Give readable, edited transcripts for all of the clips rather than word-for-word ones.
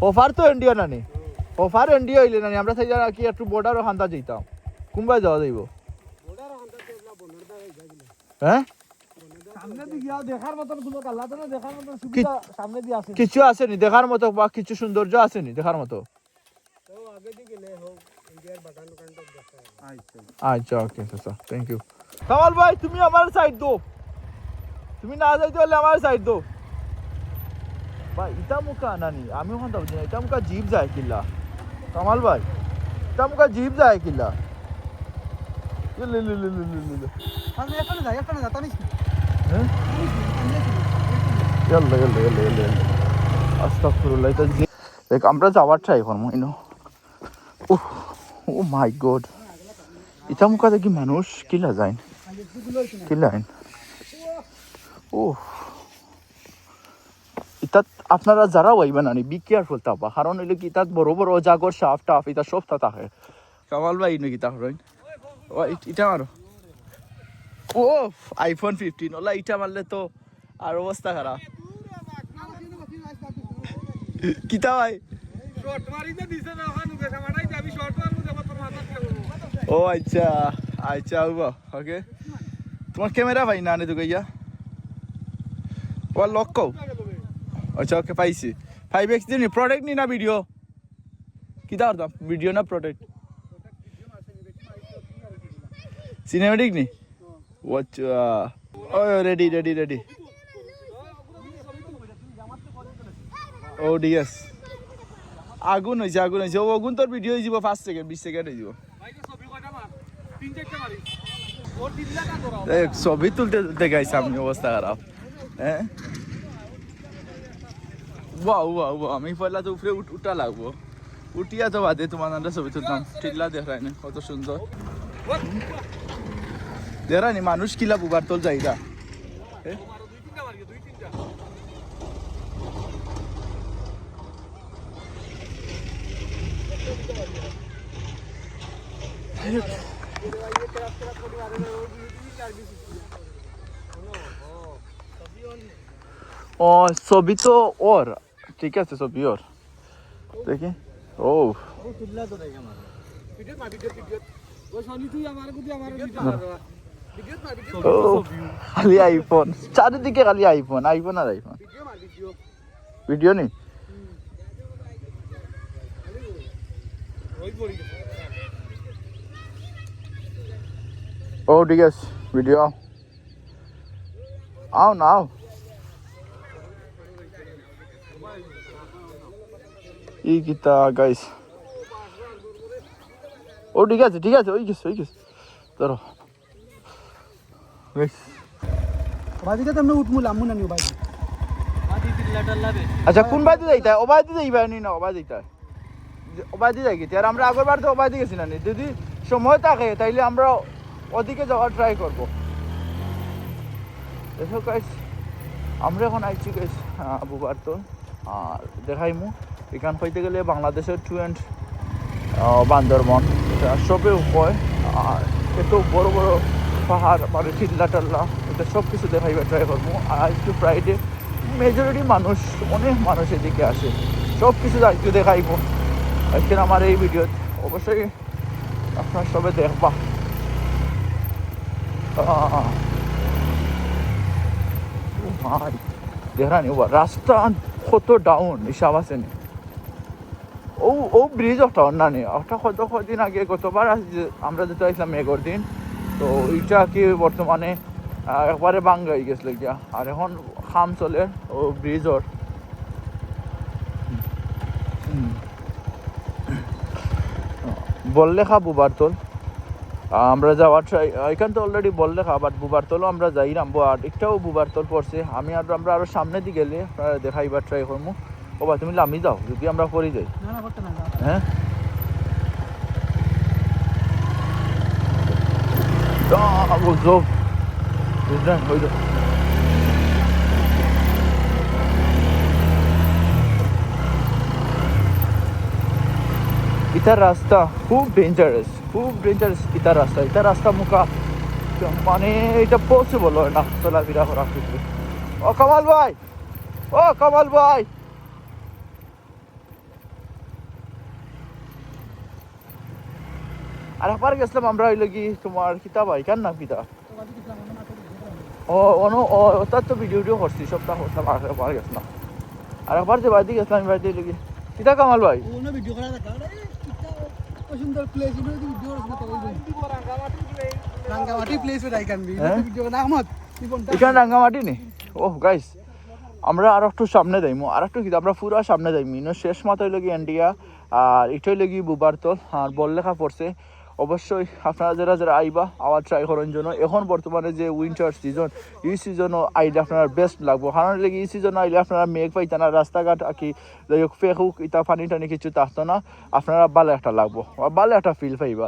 Offer তো এনডিও নানি offer এনডিও হইলে নানি আমরা চাই কি একটু বর্ডারও হান্তা যেতাম কোনবাই যাওয়া যাইব হ্যাঁ কিছু আসেনি দেখার মতো বা কিছু সৌন্দর্য আসেনি দেখার মতো আচ্ছা ওকে থ্যাংক ইউ কামাল ভাই তুমি আমার সাইড দো তুমি না যাইতে হলে আমার সাইড দো ভাই ইটা মুখা নানি আমি ওখান যাবো না ইটা মুখা জিপ যায় কিল্লা কামাল ভাই ইটা মুখা জিপ যায় কিল্লা আমরা যাওয়ার ট্রাই করবো ও মাই গড ইটা মুখা দেখি মানুষ কিলা যায় কিলাইন ও ইতাত আপনারা যারা হইবেন আনি বি কেয়ারফুল তাবা কারণ হইলে কি ইতাত বড় বড় জাগর সাফ টাফ এটা সব তা থাকে কামাল ভাই নাকি তা হইন ও এটা মারো ও আইফোন 15 ওলা এটা মারলে তো আর অবস্থা খারাপ কিতা ভাই শর্ট মারিতে দিছে না ওখানে দেখা মারাই যাবি শর্ট মারবো যাব তোর মাথা ও আচ্ছা আচ্ছা ওকে তোমার ক্যামেরা ভাই না নে তো গইয়া ও লক কও আচ্ছা ওকে পাইছি 5x দিন প্রোডাক্ট নি না ভিডিও কি দাও দাম ভিডিও না প্রোডাক্ট সিনেমেটিক নি আচ্ছা ও রেডি রেডি রেডি ও ডিএস আগুন হইছে ও আগুন তোর ভিডিও হইব 5 সেকেন্ড 20 সেকেন্ড হইব ভাই তো ছবি কয়টা মার 3-4টা মারি ওর দিল্লা কা ধরাও দেখ ছবি তুলতে তুলতে গাইছে আমি অবস্থা খারাপ হ্যাঁ ওয়াও আমি পয়লা তো উপরে উঠা লাগবো উঠিয়া তো বাদে তোমার নামটা ছবি তুলতাম টিল্লা দেখায় না কত সুন্দর দেখানি মানুষ কিলা বুবার তোল যাইগা ও ছবি তো ওর ঠিক আছে ছবি ওর দেখি ও খালি আইফোন চারিদিকে খালি আইফোন আইফোন আর আইফোন ভিডিও নি ও ঠিক আছে ভিডিও আও নাও ই কিতা গাইস ও ঠিক আছে ওই গেছে ধরো গাইস বাদিকে তুমি উঠমু লামু না নিও বাদি বাদি দিল্লাটা লাবে আচ্ছা কোন বাদি যাইতা ও বাদি যাইবা নি না ও বাদি যাইতা ও বাদি যাই কি আর আমরা আগের বার তো ও বাদি গেছি না যদি সময় থাকে তাইলে আমরা ওদিকে যাওয়ার ট্রাই করব দেখো গাইস আমরা এখন আইছি গাইস বুবার তো আর দেখাইমু এখান হইতে গেলে বাংলাদেশের টুয়েন্ট বান্দরবন এটা সবে উপায় আর এত বড় বড় পাহাড় মানে টিল্লা টাল্লা এটা সব কিছু দেখাইবার ট্রাই করবো আর আজকে ফ্রাইডে মেজরিটি মানুষ অনেক মানুষ এদিকে আসে সব কিছু আজকে দেখাইবো আজকে আমার এই ভিডিও অবশ্যই আপনার সবে দেখবা ভাই দেখানি রাস্তা কত ডাউন হিসাব আছে নি ও ব্রিজ ওটা না নেই ওটা কদিন আগে গতবার আমরা যেতে আসলাম মেঘর দিন তো ওইটা কি বর্তমানে একবারে বাঙ্গা হয়ে গেছিল গিয়া আর এখন খাম চলে ও ব্রিজর বললেখা বুবারতল আমরা যাওয়ার ট্রাই এখান তো অলরেডি বললেখা বাট বুবারতলও আমরা যাই নামবো আর একটাও বুবারতল পড়ছে আমরা আরো সামনের দিকে গেলে দেখাইবার ট্রাই করবো ও বা তুমি লামি যাও যদি আমরা পড়ি যাই হ্যাঁ ইটার রাস্তা খুব ডেঞ্জারাস ইটার রাস্তা মুখা মানে এটা পসিবল হয় না চলাফেরা করা ক্ষেত্রে ও কামাল ভাই আর একবার গেছিলাম আমরা হইলো কি তোমার কিতাব আইকার নাম কিতা তো বাজি দিলাম আমরা মাঠে ও অন ও তার তো ভিডিও করছি সপ্তাহ করতাম আর একবার গেছিলাম আর একবার যে বাড়িতে গেছিলাম বাড়িতে হইলো কি কিতা কামাল ভাই ও না ভিডিও করা দেখা রে কি সুন্দর প্লেস ইনো ভিডিও করছ তো রাঙ্গামাটি প্লেস এর আইকান বি ভিডিও না আহমদ এখানে রাঙ্গামাটি নি ওহ গাইস আমরা আর একটু সামনে যাইমু আর একটু কিন্তু আমরা পুরো সামনে যাইমু ইনো শেষ মাথা হইলো কি ইন্ডিয়া আর এটা হইলো কি বুবারতল আর বললেখা পড়ছে অবশ্যই আপনারা যারা যারা আইবা আবার ট্রাই করার জন্য এখন বর্তমানে যে উইন্টার সিজন এই সিজনও আইলে আপনার বেস্ট লাগবো কারণ লেগে এই সিজন আইলে আপনারা মেঘ পাইতেন না রাস্তাঘাট কি যাই হোক ফেক হোক ইটা পানি টানি কিছু থাকতো না আপনারা ভালো একটা লাগবো ভালো একটা ফিল পাইবা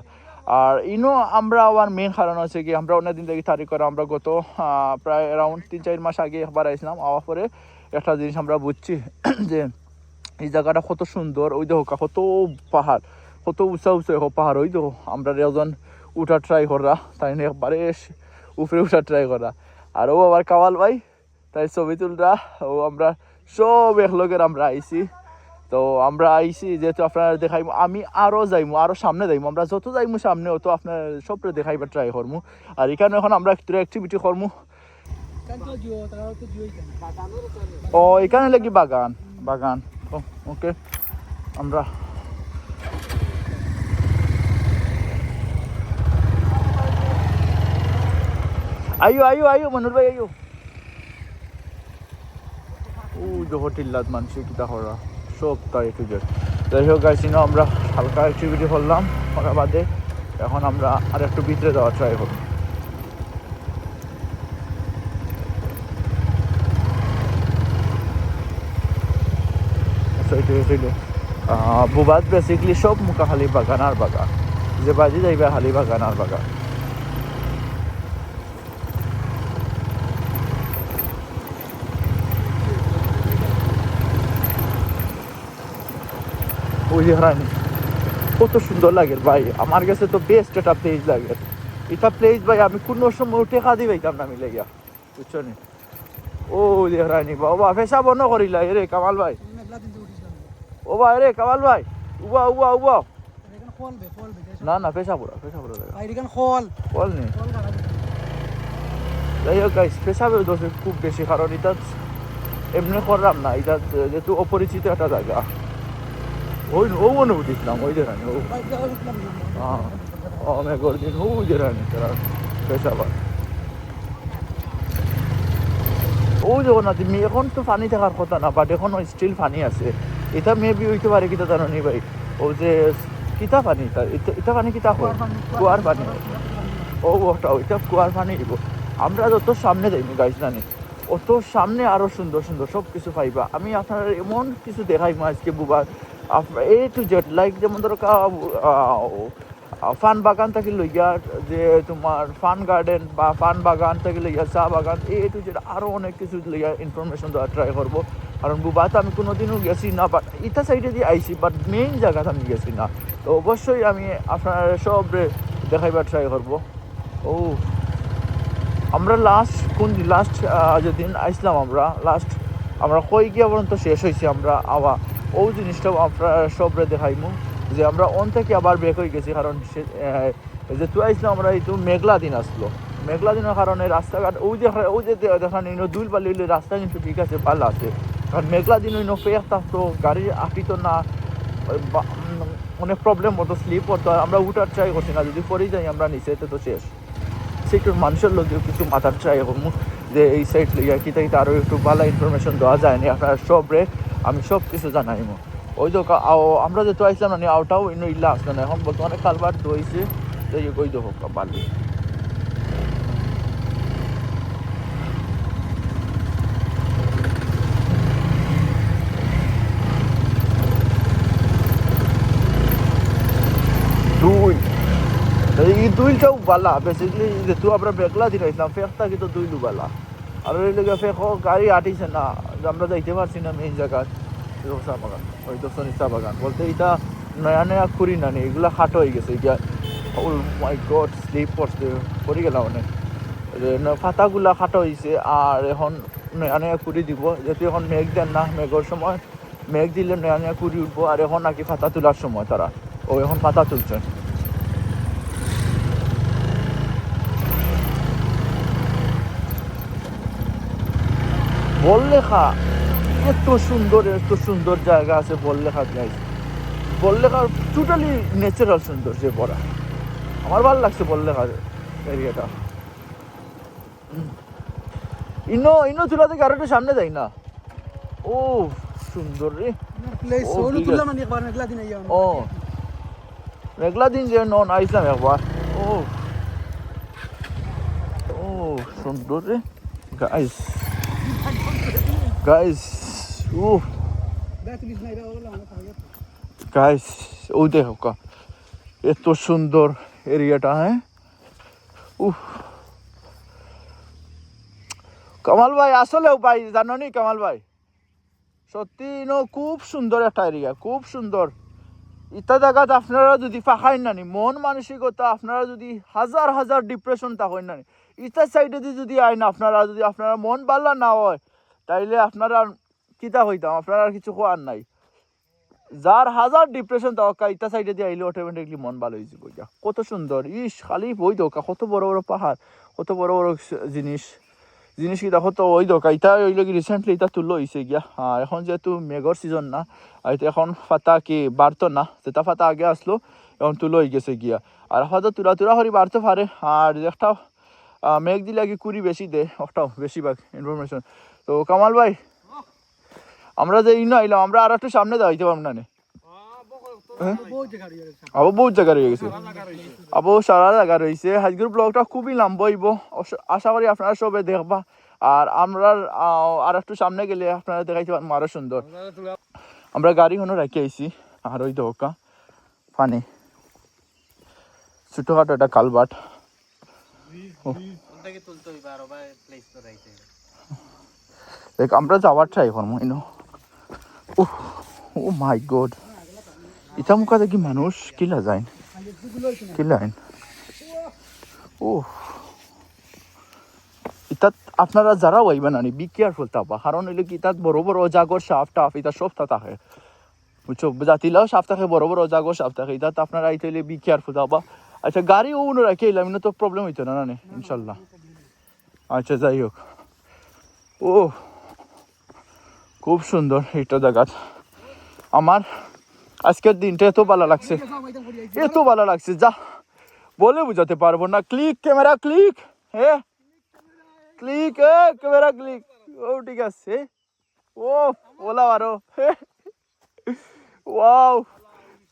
আর ইনো আমরা আবার মেন কারণ হচ্ছে কি আমরা অনেকদিন থেকে তারিখ করে আমরা গত প্রায় অ্যারাউন্ড 3-4 মাস আগে একবার আসলাম আওয়ার পরে একটা জিনিস আমরা বুঝছি যে এই জায়গাটা কত সুন্দর ওই দেখো কত পাহাড় কত উঁচা উঁচা পাহাড় ওই দেখো আমরা একজন উঠা ট্রাই করা তাই নিয়ে একবারে উপরে উঠা ট্রাই করা আর ও আবার কাওয়াল ভাই তাই ছবি তুলরা ও আমরা সব একলগের আমরা আইছি তো আমরা আইছি যেহেতু আপনারা দেখাইমু আমি আরও যাইমু আরও সামনে যাইমু আমরা যত যাইমু সামনে অত আপনার সবরে দেখাইবার ট্রাই করমু আর এখানে এখন আমরা একটু অ্যাক্টিভিটি করমু ও এখানে লাগি বাগান বাগান ওকে আমরা আইও আইও আইও মনুর ভাই আইও ও যে হোটেল মানুষ কিতা করা সব তাই একটু যাই হোক গাইছিনো আমরা হালকা অ্যাক্টিভিটি করলাম করা বাদে এখন আমরা আর একটু ভিতরে যাওয়া ট্রাই করব বুবাদ বেসিকলি সব মুখা খালি বাগান আর বাগান যে বাজি যাইবা খালি বাগান আর বাগান ওই যে হারানি কত সুন্দর লাগে ভাই আমার কাছে তো বেস্ট একটা প্লেস লাগে এটা প্লেস ভাই আমি কোনো সময় টেকা দিবাইতাম না মিলে গিয়া বুঝছো নি ও যে হারানি বাবা ফেসা বন্ধ করিলা রে কামাল ভাই ও ভাই রে কামাল ভাই উবা উবা উবা না না পেশা পুরা কল নেই যাই হোক গাইস পেশাবের দোষে খুব বেশি কারণ এটা এমনি করলাম না এটা যেহেতু অপরিচিত একটা জায়গা ওই ও মনে উঠিছিলাম ওই যে রানি ও মেঘর দিন ও যে রানি তারা পেশাবার ও যখন না এখন তো পানি থাকার কথা না বাট এখন স্টিল পানি আছে এটা মেবি হইতে পারে কিতা জানো নি ভাই ও যে কিতা পানি এটা পানি কিতা হয় কুয়ার পানি ও ওটা ওইটা কুয়ার পানি দিব আমরা যত সামনে যাইনি গাইস জানি অত সামনে আরো সুন্দর সুন্দর সব কিছু পাইবা আমি আপনার এমন কিছু দেখাইবো আজকে বুবার এ টু জেড লাইক যেমন ধরো ফান বাগান থেকে লইয়া যে তোমার ফান গার্ডেন বা ফান বাগান থেকে লইয়া চা বাগান এ টু জেড আরও অনেক কিছু লইয়া ইনফরমেশন দেওয়ার ট্রাই করবো কারণ বুবাতে আমি কোনোদিনও গেছি না বাট ইটা সাইডে দিয়ে আইছি বাট মেইন জায়গাতে আমি গেছি না তো অবশ্যই আমি আপনার সব দেখাইবার ট্রাই করবো ও আমরা লাস্ট যেদিন আইসলাম আমরা কই গিয়া পর্যন্ত শেষ হয়েছি আমরা আবার ও জিনিসটাও আপনারা সবরে দেখাইমু যে আমরা অন থেকে আবার ব্রেক হয়ে গেছি কারণ যে তুই আইসলাম আমরা এই তো মেঘলা দিন আসলো মেঘলা দিনের কারণে রাস্তাঘাট ওই যে দেখান দুল পালি রাস্তা কিন্তু ঠিক আছে ভালো আছে কারণ মেঘলা দিন ওই ফেয়ার থাকতো গাড়ি আঁকিত না অনেক প্রবলেম হতো স্লিপ হতো আমরা উঠার ট্রাই করছি না যদি পরেই যাই আমরা নিচে তো শেষ সেটার মানুষের লোকেও কিছু মাথার ট্রাই করবো যে এই সাইড লইয়া কিতা কিতা আরও একটু ভালো ইনফরমেশন দেওয়া যায়নি আপনার সবরে আমি সব কিছু জানাইমো ওই তো আমরা যেহেতু আইসলাম না আওটাও ইনো ইল্লা আসলো না এখন বর্তমানে কালবার দইছে যাই ওই তো হোক বালি এই দুইটাও বালা বেসিকলি যেহেতু আমরা বেগলা দিন আইসলাম ফেকটা কিন্তু দুইলু বালা আর ওই লেগে ফেক গাড়ি আটিছে না আমরা যাইতে পারছি না মেইন জায়গায় চা বাগান ওই তো চা বাগান বলতে এটা নয়া নয়া খুঁড়ি না নেই এগুলা খাটো হয়ে গেছে এটা ও মাই গড স্লিপ করতে পড়ে গেলাম অনেক পাতাগুলা খাটো হয়েছে আর এখন নয়া নয়া খুঁড়ি দিব যেহেতু এখন মেঘ দেন না মেঘের সময় মেঘ দিলে নয়া নয়া খুঁড়ি উঠবো আর এখন নাকি পাতা তোলার সময় তারা ও এখন পাতা তুলছেন বললেখা এত সুন্দর জায়গা আছে বললেখা গাইস। বললেখার টোটালি ন্যাচারাল সৌন্দর্যে ভরা। আমার ভালো লাগছে বললেখার এরিয়াটা। ইনো চুলা থেকে আরো একটু সামনে যাই না। ও সুন্দর রে। প্লেস ও, ওলো ঠিক তুললাম আছে। না একবার মেঘলা দিন আইয়া ও মেঘলা দিন যে নন আইসলাম একবার। ও ও সুন্দর রে গাইস গাইস। ও দেখ তুই নাই রে ওলা আমরা পাইয়া গাইস ও দেখো কা এত সুন্দর এরিয়াটা। হ্যাঁ উফ কামাল ভাই আসলেও ভাই জানো নি কামাল ভাই সত্যি খুব সুন্দর একটা এরিয়া, খুব সুন্দর। ইটা জায়গাত আপনারা যদি ফাঁকাই নানি মন মানসিকতা আপনারা যদি হাজার হাজার ডিপ্রেশন থাকেন নানি ইটার সাইডে যদি আইন আপনারা মন ভালো না হয় তাইলে আপনারা কিতা হইতাম, আপনারা আর কিছু কোয়ার নাই। যার হাজার ডিপ্রেশন থাকা ইটা সাইডে দিয়ে আইলে অটোমেটিকলি মন ভালো হয়ে যাবে। কত সুন্দর ইস খালি বই দোকা, কত বড় বড় পাহাড়, কত বড় বড় জিনিস কি দেখো তো ওই দোকা। ইটা ওই লোক রিসেন্টলি ইটা তুলো হয়েছে গিয়া। আর এখন যেহেতু মেঘর সিজন না এখন ফাতা কি বাড়তো না, যেটা ফাতা আগে আসলো এখন তুলো হয়ে গেছে গিয়া। আর হয়তো তুলা হরি বাড়তে পারে। আর একটা মেঘ দিলে কি কুড়ি বেশি দেয় ওটাও বেশিরভাগ ইনফরমেশন। তো কামাল ভাই আমরা যে ইনো আইলাম আমরা আর একটু সামনে যাইতে পারবো না আবো বহুত জায়গা রয়ে গেছে, আবো সারা জায়গা রয়েছে। আজকের ব্লগটা খুবই লম্বা হইব, আশা করি আপনারা সবে দেখবা। আর আমরা আর একটু সামনে গেলে আপনারা দেখাইতে পারবো আরো সুন্দর। আমরা গাড়ি হনো রাখি আইছি আর ওই দোকা পানি ছোটখাটো একটা কালবাট। দেখ আমরা যাওয়ার ট্রাই করবো ইনো। ও মাই গড ইটা মুখা দেখি মানুষ কিলা যায় কিলাইন। ও ইতাত আপনারা যারা হইবেন আনি বি কেয়ারফুল থাকবা, কারণ হইলে কি ইতাত বড় বড় জাগর সাপ টাফ ইটা সব থাকে বুঝছো, জাতিলাও সাপ থাকে, বড় বড় জাগর সাপ থাকে। ইতাত আপনারা আইতে হইলে বি কেয়ারফুল থাকবা। আচ্ছা গাড়ি ও রাখে এলাম তো প্রবলেম হইতো না না ইনশাল্লাহ। আচ্ছা যাই হোক ও খুব সুন্দর এটা জায়গা। আমার আজকের দিনটা এত ভালো লাগছে, এত ভালো লাগছে যা বলে বুঝাতে পারবো না। ক্লিক ক্যামেরা ক্লিক, হ্যাঁ ক্লিক ক্যামেরা ক্লিক। ও ঠিক আছে ও ওলা আরো ওয়াও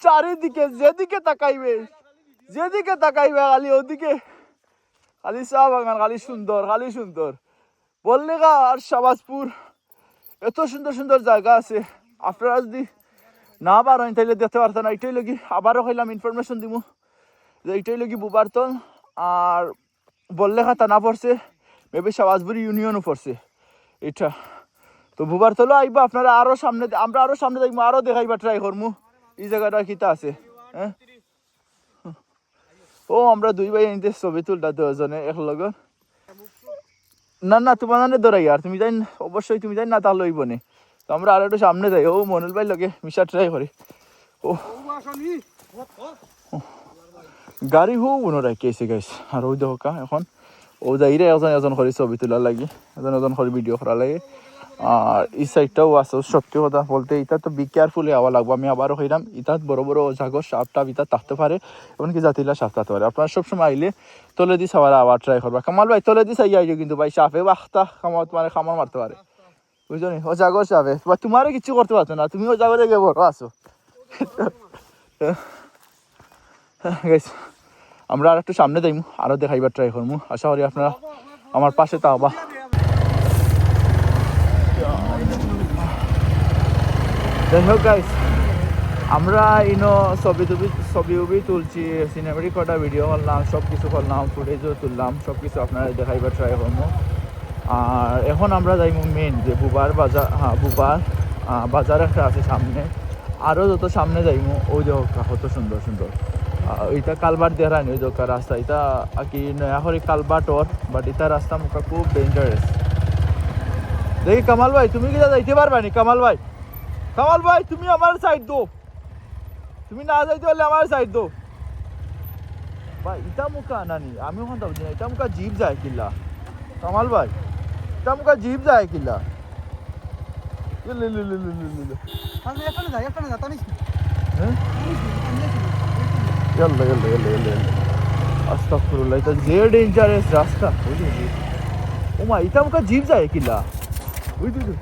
চারিদিকে যেদিকে তাকাইবে খালি ওদিকে খালি চা বাগান, খালি সুন্দর বললে গা। আর শাহবাজপুর এত সুন্দর জায়গা আছে, আপনারা যদি না পারেন তাইলে দেখতে পারতেন না। এটাই লগি আবারও খাইলাম ইনফরমেশন দিব যে এইটাই লগি বুবারতন আর বললেখা থানা পড়ছে, মেবি শাহবাজপুর ইউনিয়নও পড়ছে এটা। তো বুবারতলও আইবা আপনারা আরো সামনে, আমরা আরো সামনে দেখবো, আরো দেখাইবা ট্রাই করবো এই জায়গাটা কিতা আছে। হ্যাঁ ও আমরা দুই ভাই এনতে ছবি তুলটা দুজনে একলগে। না তোমার মানে দৌড়াই আর তুমি যাই অবশ্যই তুমি যাই না তাহলে হইব নি। তো আমরা আর একটু সামনে যাই, ও মনুল ভাই লগে মিশা ট্রাই করি। ও গাড়ি হো উনো রাখিয়েছে গাইস। আর ওই দেখা এখন ও যাইরে এজন করে ছবি তোলার লাগে, এজন করে ভিডিও করার লাগে। আর এই সাইডটাও আছে। সত্যি কথা বলতে এটা তো বি কেয়ারফুল হওয়া লাগবে। আমি আবারও কইলাম ইতাত বড় বড় জাগর সাপ টাপ ইতাত থাকতে পারে, এমনকি জাতিলা সাপ থাকতে পারে। আপনারা সবসময় আইলে তলে দিস আবার ট্রাই করবা। কামাল ভাই তলে দিস আইয়া কিন্তু ভাই সাপে বাখতা খামাত মানে খামার মারতে পারে বুঝছো নি। ও জাগর সাপে তোমারও কিছু করতে পারতো না, তুমি ও জাগরে গিয়ে বড় আছো। আমরা আর একটু সামনে যাইমু, আরো দেখাইবার ট্রাই করবো। আশা করি আপনারা আমার পাশে তাওবা। যাই হোক গাইস আমরা ইনো ছবি তুলছি, সিনেমাটিক কটা ভিডিও করলাম, সব কিছু করলাম, ফুটেজও তুললাম, সব কিছু আপনারা দেখাইবার ট্রাই করবো। আর এখন আমরা যাইমু মেন যে বুবার বাজার। হ্যাঁ বুবার বাজার একটা আছে সামনে, আরও যত সামনে যাইমু ওই দেখা কত সুন্দর এটা কালবাট দেখানি ওই দোকান রাস্তা। এটা কি নয়া করে কালবাটর, বাট এটা রাস্তা মুখা খুব ডেঞ্জারাস। দেখি কামাল ভাই তুমি কি যাইতে পারবা নি? কামাল ভাই তুমি আমার সাইড দো, তুমি না যাইতে পারলে আমার সাইড দো ভাই। এটা মুখা নানি আমি ওখান বুঝি না, এটা মুখা জিপ যায় কিল্লা। কামাল ভাই এটা মুখা জিপ যায় কিল্লা। আমি একটা না যা তানিস হ্যাঁ يلا يلا يلا يلا يلا استغفر الله এটা যে ডেঞ্জারাস রাস্তা বুঝলি ওমা এটা মুখা জিপ যায় কিলা বুঝলি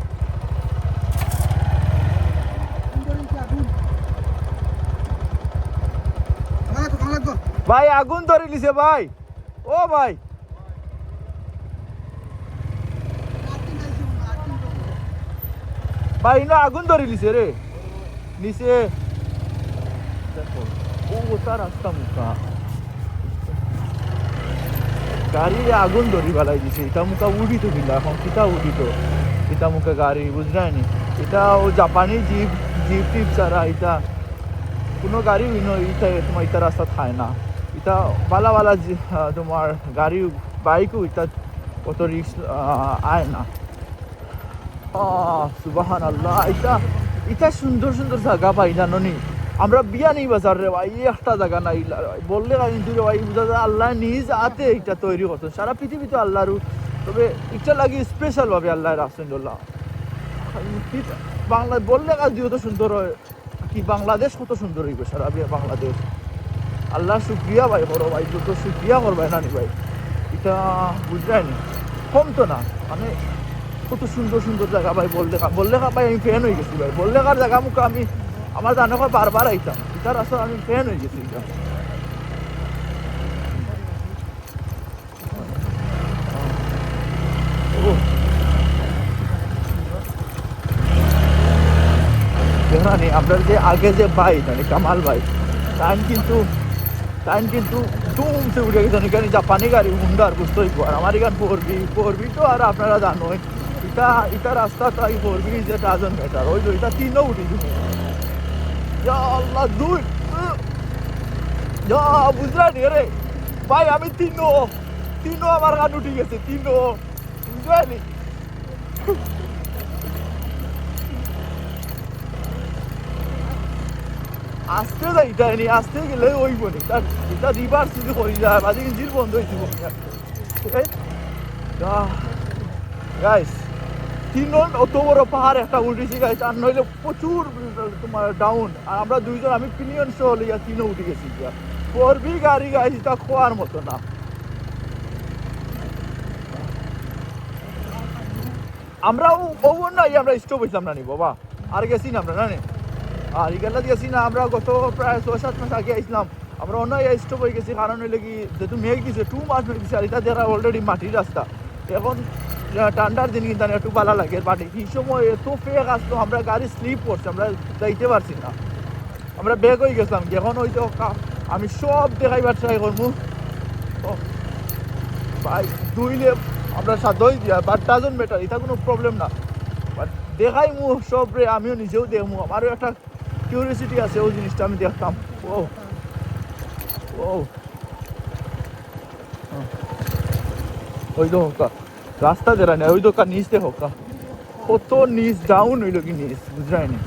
ভাই আগুন ধরে লিছে ভাই ও ভাই ভাই না আগুন ধরে লিছে রে নিচে দেখো ও ওটা রাস্তা মুখা গাড়িরে আগুন ধরি বেলাই দিছে এটা মুখা উড়িত কিলা এখন কিতা উড়িত এটা মুখা গাড়ি বুঝলাইনি এটা ও জাপানি জিপ জিপ টিপ ছাড়া এটা কোনো গাড়ি এটা তোমার এটা রাস্তা খায় না এটা বালা বালা তোমার গাড়ি বাইকও এটা অত রিক্স আয় না সুবাহান আল্লাহ এটা এটা সুন্দর সুন্দর জায়গা পাই জানি আমরা বিয়ানি বাজার রে ভাই একটা জায়গা নাই বললে কিন্তু রে ভাই বুঝা যায় আল্লাহ নিজ হাতে এটা তৈরি করছেন সারা পৃথিবীতে আল্লাহর তবে এটা লাগে স্পেশাল ভাবে আল্লাহ রাসূলুল্লাহ বাংলা বললে কাজ দিও তো সুন্দর হয় কি বাংলাদেশ কত সুন্দর হইবে সারা বাংলাদেশ আল্লাহ শুক্রিয়া ভাই বড় ভাই তো শুক্রিয়া করবাই নানি ভাই এটা বুঝলেনি কম তো না মানে কত সুন্দর সুন্দর জায়গা ভাই বললে ভাই আমি ফ্যান হয়ে গেছি ভাই বললেকার জায়গা মুখে আমি আমার জানা বারবার আইতাম এটার আসলে আমি ফ্যান হয়ে গেছি এটা দেখি আপনার যে আগে যে ভাই মানে কামাল ভাই টাইম কিন্তু দুমসে উঠে গেছে এখানে জাপানি গাড়ি হুন্ডার বুঝতেই আর আমার এখানে ফোরবি তো আর আপনারা জানোই এটা রাস্তা তাই ফোরবি যে ডাজন বেটার ওই তো এটা তিনও উঠে দিবে আল্লাহ দুই বুঝলানি রে ভাই আমি তিনও আমার গান উঠে গেছে তিনও বুঝলানি আসতে যাই এটা নি আসতে গেলে ওই বলি এটা রিভার্স যদি করি যায় বাজে ইঞ্জিন বন্ধ হয়েছিল গাইস তিন অত বড় পাহাড় একটা উঠেছি গাইস আর নইলে প্রচুর তোমার ডাউন আর আমরা দুইজন আমি পিলিয়ন শো হলে তিনও উঠে গেছি ফোরবি গাড়ি গাইস এটা খোয়ার মতো না আমরাও ওভার নাই আমরা স্টপ হয়েছিলাম না নি বাবা আর গেছি না আমরা না আর এগুলা গেছি না আমরা গত প্রায় 6-7 মাস আগে আসলাম আমরা অন্য স্টপ হয়ে গেছি কারণ হইলে কি যেহেতু মেঘ দিছে 2 মাস মেঘ দিছে আর এটা যারা অলরেডি মাটির রাস্তা এখন ঠান্ডার দিন কিন্তু একটু ভালো লাগে বাট এই সময় এত ফেক আসতো আমরা গাড়ি স্লিপ করছি আমরা যাইতে পারছি না আমরা বেগ হয়ে গেছিলাম এখন ওই তো আমি সব দেখাইবার ট্রাই করবো ভাই দুইলে আমরা সাধ্যই দিয়া বাট ডাজন্ট ম্যাটার এটা কোনো প্রবলেম না বাট দেখাই মু সব রে আমিও নিজেও দেখবো আমারও একটা কিউরিয়াসিটি আছে ওই জিনিসটা আমি দেখতাম ওই তো হোকা রাস্তা দেরা নেই ওই দোকান নিচ দিয়ে হোকা কত নিচ ডাউন হইল কি নিচ বুঝরাইনি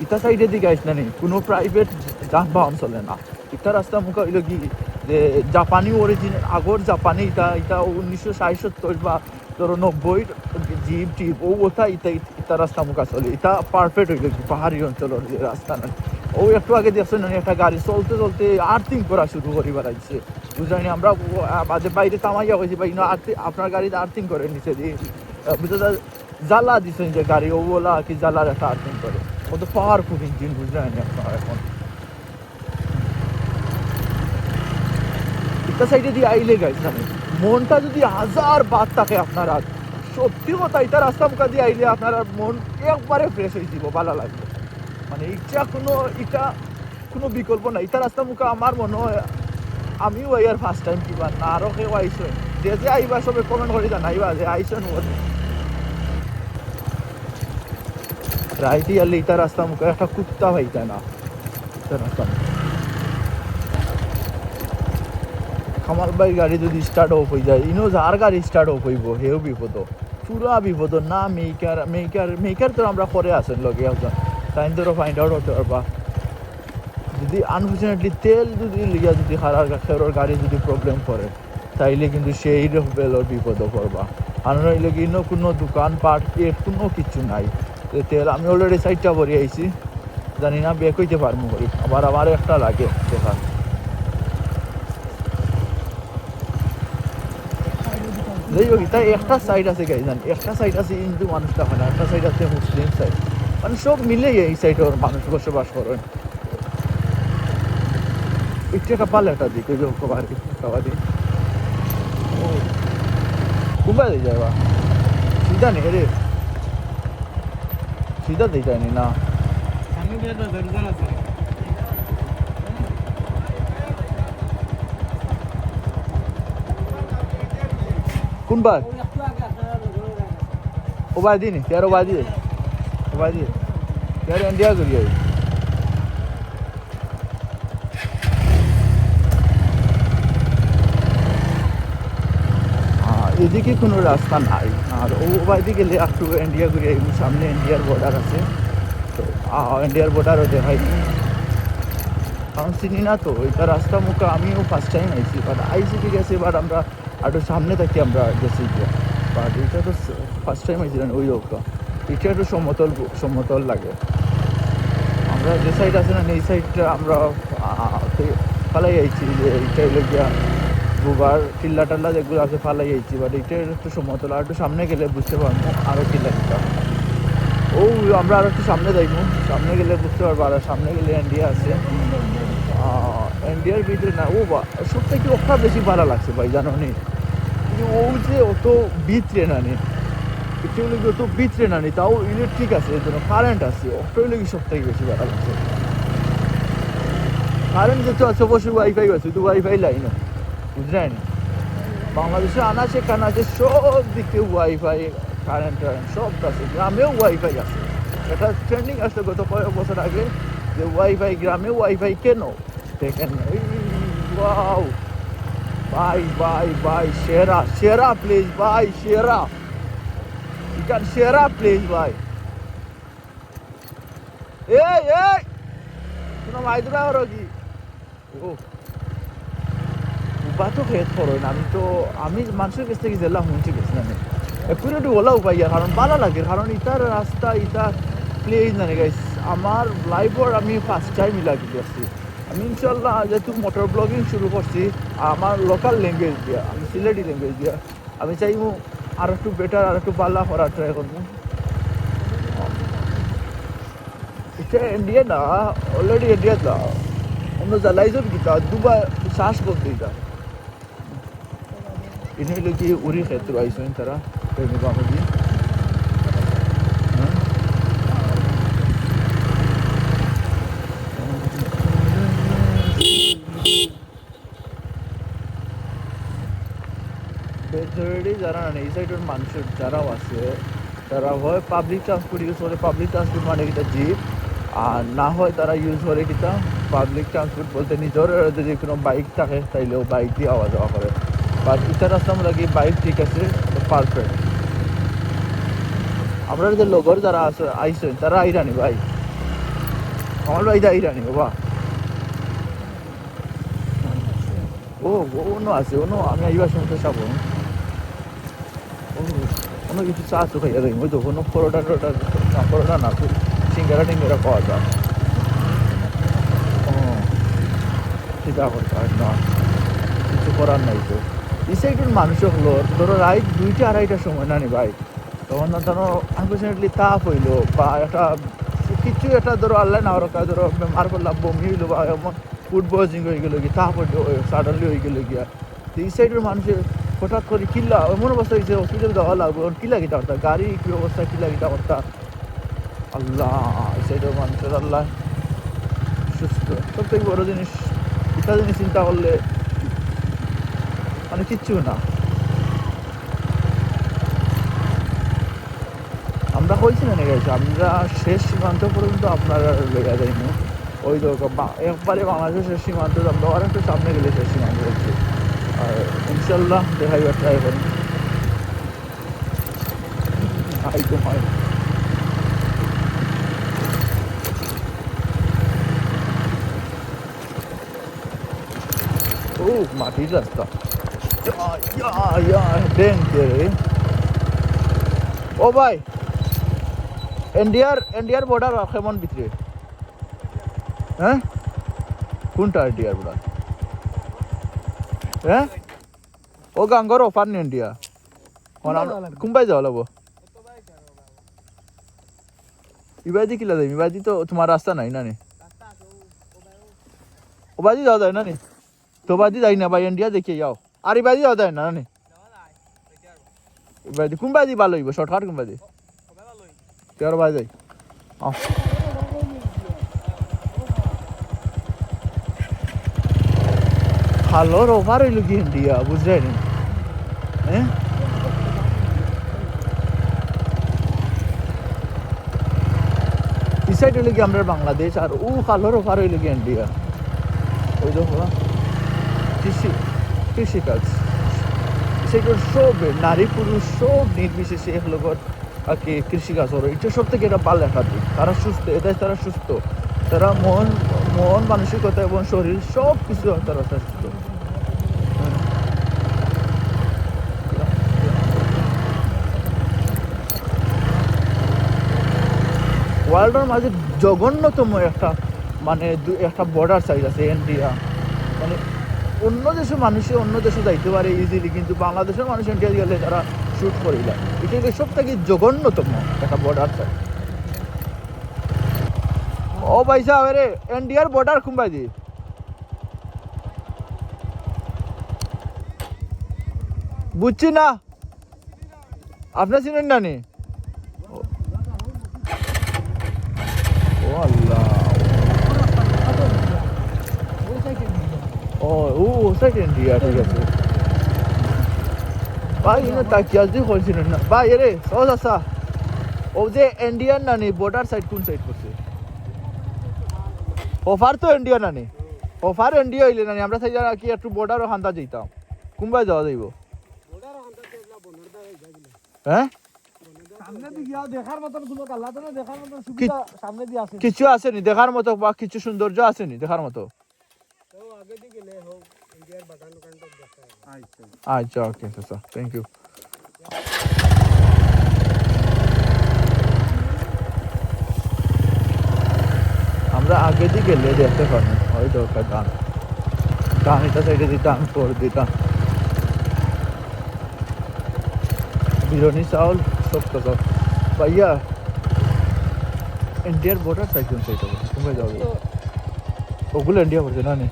এটা সাইডের দিকে আইস না নেই কোনো প্রাইভেট যানবাহন চলে না এটা রাস্তা মুখা হইল কি যে জাপানি অরিজিনাল আগর জাপানি এটা 1960-70 বা ধরো 90 জিপ টিপ ও ওটা এটা রাস্তা মুখা চলে এটা পারফেক্ট হইল কি পাহাড়ি অঞ্চলের যে রাস্তা না ও একটু আগে দেখছেন একটা গাড়ি চলতে চলতে আর্থিং করা শুরু করি বেড়াইছে বুঝলানি আমরা বাইরে তামাইয়া হয়েছি বা আপনার গাড়িতে আর্থিং করে নিচে দিয়ে বুঝতে জ্বালা দিচ্ছেন যে গাড়ি ও বলা কি জ্বালার একটা আর্থিং করে ও তো পাওয়ারফুল ইঞ্জিন বুঝলেন আপনার এখন একটা সাইডে দিয়ে আইলে গাইছে মনটা যদি 1000 বার থাকে আপনার আর সত্যি কথা এটা রাস্তা মুখা দিয়ে আইলে আপনার মন একবারে ফ্রেশ হয়ে যাব ভালো লাগবে মানে এটা কোনো বিকল্প নাই এটা রাস্তা মুখা আমার মনে হয় আমিও ইয়ার ফার্স্ট টাইম কিবা না আরও কেউ আইসেন যে আইবা সবে কমেন্ট করে জানাইবা যে আইসেন রাইতে আলে এটা রাস্তা মুখে একটা কুত্তা ভাইতা না এটা রাস্তা কামাল ভাই গাড়ি যদি স্টার্ট অফ হয়ে যায় ইনো যার গাড়ি স্টার্ট অফ হইব হেও বিপদ পুরা বিপদ না মেকার তো আমরা করে আসেন লগে টাইম ধরো ফাইন্ড আউট হতে পারবা যদি আনফর্চুনেটলি তেল যদি লিয়া যদি খেরোর গাড়ি যদি প্রবলেম করে তাইলে কিন্তু সেই বেলোর বিপদও পড়বা আর নইলে কিনো কোনো দোকানপাট এর কোনো কিছু নাই। তেল আমি অলরেডি সাইডটা ভরে আইছি, জানি না বেক হইতে পারবো করি, আবার আমার একটা লাগে দেখার। যাই হোক, তাই একটা সাইড আছে গাই জান, একটা সাইড আছে হিন্দু মানুষটা হয় না, একটা সাইড আছে মুসলিম সাইড, মানে সব মিলে এই সাইডের মানুষ বসবাস করেন। একটু একটা পাল্লাটা দিক ওই খাবারি কুম্বা দিয়ে যাবা সিধা নেই রে, সিধা দিয়ে যায়নি না। কোনবার ও বাই দিনি তেরো বাজি ও বাজি তেরো ইন্ডিয়া করি এদিকে কোনো রাস্তা নাই। আর ও বাইরে গেলে একটু ইন্ডিয়া ঘুরে সামনে ইন্ডিয়ার বর্ডার আছে, তো ইন্ডিয়ার বর্ডারও দেখাই, কারণ চিনি না তো ওইটা রাস্তা মুখে। আমিও ফার্স্ট টাইম আইছি, বাট আইসি ঠিক আছে, বাট আমরা একটু সামনে থাকি আমরা গেছি গিয়া, বাট এটা তো ফার্স্ট টাইম আইছিলেন ওই রোগটা। এটা একটু সমতল সমতল লাগে। আমরা যে সাইড আছে না এই সাইডটা আমরা ফালাই আইছি, যে এইটা হইলো গিয়া বুবার টিল্লা টাল্লা যেগুলো আছে ফালাই আইছি, বাট এটা একটু সমতল। আর একটু সামনে গেলে বুঝতে পারবো আরও টিল্লা দিতাম। ও আমরা আর একটু সামনে যাইবো, সামনে গেলে বুঝতে পারবো। আর সামনে গেলে ইন্ডিয়া আছে, ইন্ডিয়ার ভিতরে না ও সব থেকে ওটা বেশি ভালো লাগছে ভাই, জানো নি ও যে অত ভিতরে না নি, একটু অত ভিতরে না নি, তাও ইলেকট্রিক আছে, এর জন্য কারেন্ট আছে, ওটা হইলে কি সব থেকে বেশি ভালো লাগছে। কারেন্ট যেহেতু আছে অবশ্যই ওয়াইফাই আছে, তো ওয়াইফাই লাইনও বুঝলেন। বাংলাদেশে আনাচে কানাচে সব দিকে ওয়াইফাই কারেন্ট সব আছে, গ্রামেও ওয়াইফাই আছে। এটা ট্রেন্ডিং আসছে গত কয়েক বছর আগে, যে ওয়াইফাই গ্রামে ওয়াইফাই কেন দেখেন। ওয়াও ভাই ভাই ভাই, সেরা সেরা প্লেস ভাই, সেরা এখান সেরা প্লেস ভাই। এই এই কোনো মাইদুরা ওরা কি ও বা তো খেত করো না। আমি মানুষের কাছ থেকে জেলা শুনছি গেছি না পুরো একটু ওলাও পাই, কারণ ভালো লাগে, কারণ ইটার রাস্তা ইটা প্লেস না গাইস। আমার লাইফর আমি ফার্স্ট টাইম লাগি আসছি। আমি ইনশাল্লাহ যেহেতু মোটর ব্লগিং শুরু করছি আমার লোকাল ল্যাঙ্গুয়েজ দিয়া, আমি সিলেটি ল্যাঙ্গুয়েজ দিয়া, আমি চাইবো আর একটু বেটার আর একটু পাল্লা করার ট্রাই করবো। এটা ইন্ডিয়া না, অলরেডি ইন্ডিয়া না, অন্য জ্বালাইজত গীতা দুবার শ্বাস করতে দিতা। ইনি হইল কি উড়ি ক্ষেত্র আইসেন তারা প্রেমিক আমাদের যারা না এই সাইডের মানুষের যারাও আছে, তারা হয় পাবলিক ট্রান্সপোর্ট ইউজ করে। পাবলিক ট্রান্সপোর্ট মানে কিটা জিপ, আর না হয় তারা ইউজ করে কিটা পাবলিক ট্রান্সপোর্ট বলতে নিজের যদি কোনো বাইক থাকে তাইলেও বাইক দিয়ে আওয়া যাওয়া করে। বাট ইটার রাস্তা আমরা কি বাইক ঠিক আছে পারফেক্ট। আমরা যে লোগর যারা আছে আইসেন তারা আইরানি ভাই, আমার ভাই আইরানি বাবা। ও অন্য আছে অন্য, আমি আইবার সময় সব অন্য কিছু চা তো খাইয়া দেয় ওই তো কোনো পরোটা পরোটা না, সিঙ্গারা টিঙ্গারা পাওয়া যায়। ও সেটা করতে না, কিছু করার নাই তো। এই সাইডের মানুষও হলো ধরো রাইট 2টা 2:30টার সময় না নি ভাই, তখন না ধরো আনফর্চুনেটলি তাপ হইলো বা একটা কিছু একটা ধরো আল্লাহ না ওরা ধরো মার করলাম বমি হইলো বা এমন ফুড পয়জিং হয়ে গেলো কি তাপ হইলো সাডেনলি হয়ে গেলো গিয়া। তো এই সাইডের মানুষের হঠাৎ করে কিল্লা এমন অবস্থা হয়েছে হসপিটাল দেওয়া লাগবে, কিলা গিটা করতা গাড়ি কি অবস্থা কিলা গিটা করতা। আল্লাহ এই সাইডের মানুষের আল্লাহ সুস্থ। সব থেকে বড় জিনিস এটা জিনিস চিন্তা করলে মানে কিচ্ছু না। আমরা হয়েছি না গেছি, আমরা শেষ সীমান্ত পর্যন্ত আপনারা লেগে যাইনি। ওই তো একবারে বাংলাদেশের সীমান্ত, আমরা আর একটু সামনে গেলে শেষ সীমান্ত হচ্ছে। আর ইনশাল্লাহ দেখাইবার ট্রাই করি। হয় ও মাটির রাস্তা ডেঞ্জার। ও ভাই ইন্ডিয়ার বর্ডার কেমন ভিতরে হ্যাঁ কোনটা ইন্ডিয়ার বর্ডার হ্যাঁ ও গাঙ্গর অফার নি ইন্ডিয়া কোনবাই যাওয়া লাগবো ইবাদি কিলা যাই ইবাদি তো তোমার রাস্তা নাই না নি ওবাদি যাওয়া যায় না নি তো বাদি যাই না ভাই ইন্ডিয়া দেখিয়ে যাও আর ইবাদি যাওয়া যায় না নি ইবাদি কোনবাদি ভালো হইব শর্টকাট কোনবাদি তেরো বাজে যাই ভালোর ওভার হইল কি ইন্ডিয়া বুঝলেন হ্যাঁ এই সাইড হইল কি আমরা বাংলাদেশ আর ও ভালোর ওভার হইল কি ইন্ডিয়া ওই দেখো কৃষিকাজ সেগুলো সব নারী পুরুষ সব নির্বিশেষে এগুলোর আর কি কৃষিকাজ করো এটা সব থেকে এটা ভালো একটা দিক তারা সুস্থ এটাই তারা সুস্থ তারা মন মানসিকতা এবং শরীর সব কিছু তারা সুস্থ ওয়ার্ল্ডের মাঝে জঘন্যতম একটা মানে একটা বর্ডার সাইড আছে ইন্ডিয়া মানে অন্য দেশের মানুষে অন্য দেশে যাইতে পারে ইজিলি কিন্তু বাংলাদেশের মানুষ ইন্ডিয়া গেলে তারা শুট করিল এটা সব থেকে জঘন্যতম একটা বর্ডার সাইড ও ভাই সাহেব রে ইন্ডিয়ার বর্ডার কুম্বাজি বুঝছি না আপনার চিনেন না নি ও আল্লাহ ও সাইড ইন্ডিয়া ঠিক আছে ভাই ইনো তাকিয়াজ দি হইছিলেন না ভাই রে সহজ আসা ও যে ইন্ডিয়ান না নি বর্ডার সাইড কোন সাইড করছে অফার তো ইন্ডিয়া না নি অফার ইন্ডিয়া হইলে না নি আমরা সাইড কি একটু বর্ডারও হান্তা যাইতাম কোনবাই যাওয়া যাইব হ্যাঁ সামনে দিয়ে দেখার মতন কোনো কাল্লা তো না দেখার মতন সুবিধা সামনে দিয়ে আছে কিছু আছে নি দেখার মতো বা কিছু সৌন্দর্য আছে নি দেখার মতো তো আগে দিকে গেলে হোক ইন্ডিয়ার বাগান তো দেখা আচ্ছা ওকে স্যার থ্যাংক ইউ আমরা আগে দিকে গেলে দেখতে পারি ওই দরকার ডান এটা সাইডে দিতাম করে দিতাম বিরিয়ানি চাউল সব কথা ভাইয়া ইন্ডিয়ার বর্ডার সাইড কোন সাইড হবে তুমি যাবে ওগুলো ইন্ডিয়া পড়ছে না নি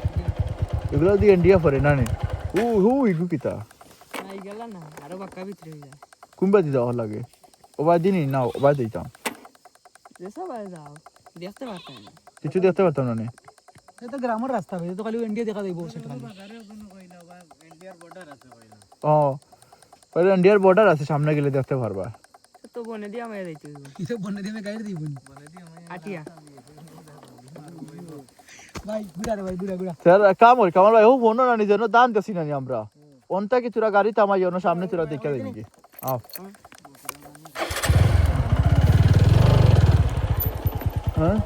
এগুলো দিয়ে ইন্ডিয়া পড়ে না নি ইগু কিতা নাই গেল না আরো বাক্কা ভিতরে হয়ে যায় কোনবা দি যাওয়া লাগে ওবা দিনই না ওবা দিতাম যেসব যাও দেখতে পারতাম না কিছু দেখতে পারতাম না নি এটা গ্রামের রাস্তা ভাই তো খালি ইন্ডিয়া দেখা যাইবো সেটা খালি ও ওই ইন্ডিয়ার বর্ডার আছে সামনে গেলে দেখতে পারবা তো বনে দিয়ে আমায় যাইতে হইব কিসব বনে দিয়ে গাইড দিব আটিয়া ভাই গুড়া রে ভাই গুড়া স্যার কামর ভাই ও বনো না নিজের দান দেছি না নি আমরা অনটা কি তোরা গাড়ি থামাই ওনো সামনে তোরা দেখা দেই নাকি আও হ্যাঁ